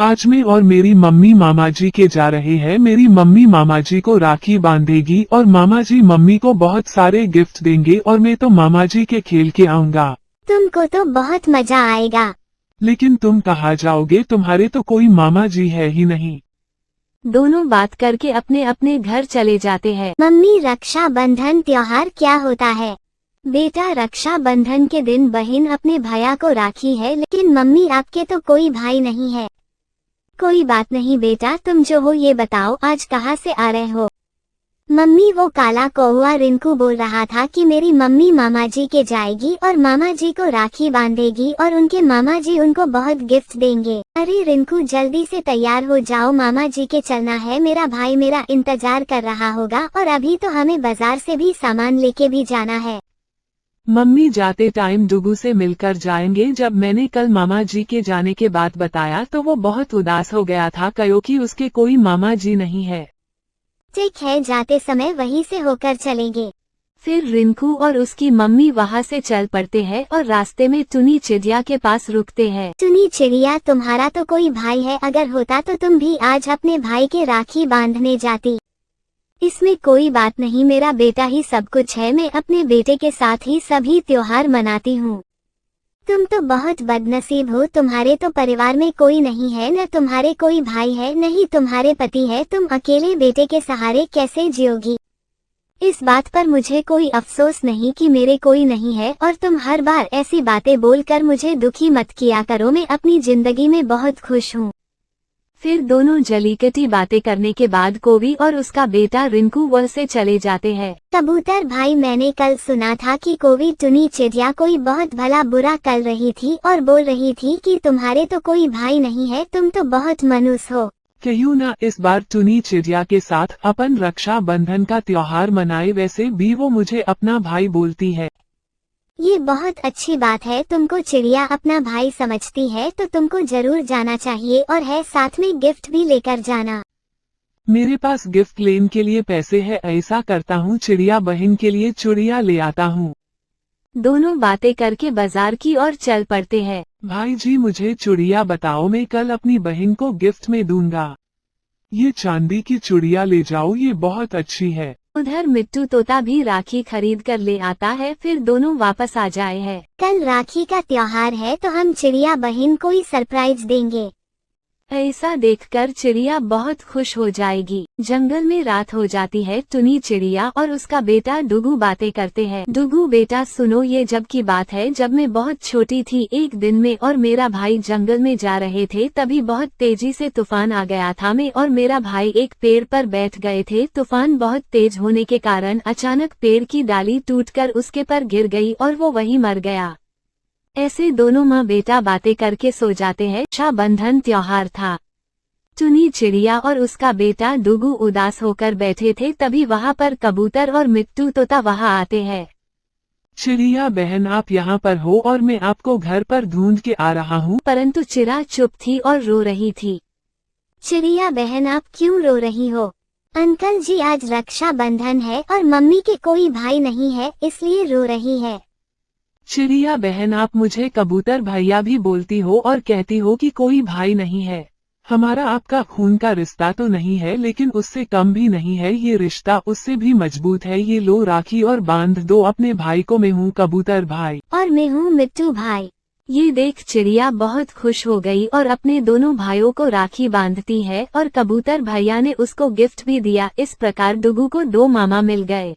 आज मैं और मेरी मम्मी मामा जी के जा रहे हैं। मेरी मम्मी मामा जी को राखी बांधेगी और मामा जी मम्मी को बहुत सारे गिफ्ट देंगे और मैं तो मामा जी के खेल के आऊँगा। तुमको तो बहुत मजा आएगा। लेकिन तुम कहाँ जाओगे? तुम्हारे तो कोई मामा जी है ही नहीं। दोनों बात करके अपने अपने घर चले जाते हैं। मम्मी, रक्षा बंधन त्योहार क्या होता है? बेटा, रक्षा बंधन के दिन बहन अपने भैया को राखी है, लेकिन मम्मी आपके तो कोई भाई नहीं है। कोई बात नहीं बेटा, तुम जो हो ये बताओ, आज कहाँ से आ रहे हो? मम्मी, वो काला कौवा रिंकू बोल रहा था कि मेरी मम्मी मामा जी के जाएगी और मामा जी को राखी बांधेगी और उनके मामा जी उनको बहुत गिफ्ट देंगे। अरे रिंकू, जल्दी से तैयार हो जाओ, मामा जी के चलना है। मेरा भाई मेरा इंतजार कर रहा होगा और अभी तो हमें बाजार से भी सामान लेके भी जाना है। मम्मी जाते टाइम डुगू से मिलकर जाएंगे। जब मैंने कल मामा जी के जाने के बाद बताया तो वो बहुत उदास हो गया था, क्योंकि उसके कोई मामा जी नहीं है। ठीक है, जाते समय वहीं से होकर चलेंगे। फिर रिंकू और उसकी मम्मी वहाँ से चल पड़ते हैं और रास्ते में टुनी चिड़िया के पास रुकते हैं। टुनी चिड़िया, तुम्हारा तो कोई भाई है, अगर होता तो तुम भी आज अपने भाई के राखी बांधने जाती। इसमें कोई बात नहीं, मेरा बेटा ही सब कुछ है। मैं अपने बेटे के साथ ही सभी त्योहार मनाती हूँ। तुम तो बहुत बदनसीब हो, तुम्हारे तो परिवार में कोई नहीं है, न तुम्हारे कोई भाई है, न ही तुम्हारे पति है। तुम अकेले बेटे के सहारे कैसे जियोगी? इस बात पर मुझे कोई अफसोस नहीं कि मेरे कोई नहीं है, और तुम हर बार ऐसी बातें बोलकर मुझे दुखी मत किया करो। मैं अपनी जिंदगी में बहुत खुश हूँ। फिर दोनों जलीकटी बातें करने के बाद कोवी और उसका बेटा रिंकू वह से चले जाते हैं। कबूतर भाई, मैंने कल सुना था कि कोवी टुनी चिड़िया कोई बहुत भला बुरा कर रही थी और बोल रही थी कि तुम्हारे तो कोई भाई नहीं है, तुम तो बहुत मनुष्य हो। क्यों ना इस बार टुनी चिड़िया के साथ अपन रक्षा बंधन का त्योहार मनाए। वैसे भी वो मुझे अपना भाई बोलती है। ये बहुत अच्छी बात है, तुमको चिड़िया अपना भाई समझती है तो तुमको जरूर जाना चाहिए, और है साथ में गिफ्ट भी लेकर जाना। मेरे पास गिफ्ट लेने के लिए पैसे है, ऐसा करता हूँ चिड़िया बहन के लिए चूड़िया ले आता हूँ। दोनों बातें करके बाजार की ओर चल पड़ते हैं। भाई जी, मुझे चूड़िया बताओ, मैं कल अपनी बहन को गिफ्ट में दूंगा। ये चांदी की चूड़िया ले जाओ, ये बहुत अच्छी है। उधर मिट्टू तोता भी राखी खरीद कर ले आता है। फिर दोनों वापस आ जाए हैं। कल राखी का त्योहार है तो हम चिड़िया बहन को ही सरप्राइज देंगे। ऐसा देखकर चिड़िया बहुत खुश हो जाएगी। जंगल में रात हो जाती है। टुनी चिड़िया और उसका बेटा डुगू बातें करते हैं। डुगू, बेटा सुनो, ये जब की बात है, जब मैं बहुत छोटी थी, एक दिन में और मेरा भाई जंगल में जा रहे थे, तभी बहुत तेजी से तूफान आ गया था। मैं और मेरा भाई एक पेड़ पर बैठ गए थे। तूफान बहुत तेज होने के कारण अचानक पेड़ की डाली टूटकर उसके पर गिर गई और वो वहीं मर गया। ऐसे दोनों माँ बेटा बातें करके सो जाते हैं। रक्षाबंधन त्योहार था। टुनी चिड़िया और उसका बेटा डुगू उदास होकर बैठे थे, तभी वहाँ पर कबूतर और मिट्टू तोता वहाँ आते हैं। चिड़िया बहन, आप यहाँ पर हो और मैं आपको घर पर ढूंढ के आ रहा हूँ। परंतु चिड़ा चुप थी और रो रही थी। चिड़िया बहन, आप क्यों रो रही हो? अंकल जी, आज रक्षा बंधन है और मम्मी के कोई भाई नहीं है, इसलिए रो रही है। चिड़िया बहन, आप मुझे कबूतर भैया भी बोलती हो और कहती हो कि कोई भाई नहीं है। हमारा आपका खून का रिश्ता तो नहीं है, लेकिन उससे कम भी नहीं है। ये रिश्ता उससे भी मजबूत है। ये लो राखी और बांध दो अपने भाई को। मैं हूँ कबूतर भाई। और मैं हूँ मिट्टू भाई। ये देख चिड़िया बहुत खुश हो गई और अपने दोनों भाइयों को राखी बांधती है और कबूतर भैया ने उसको गिफ्ट भी दिया। इस प्रकार डुगू को 2 मामा मिल गए।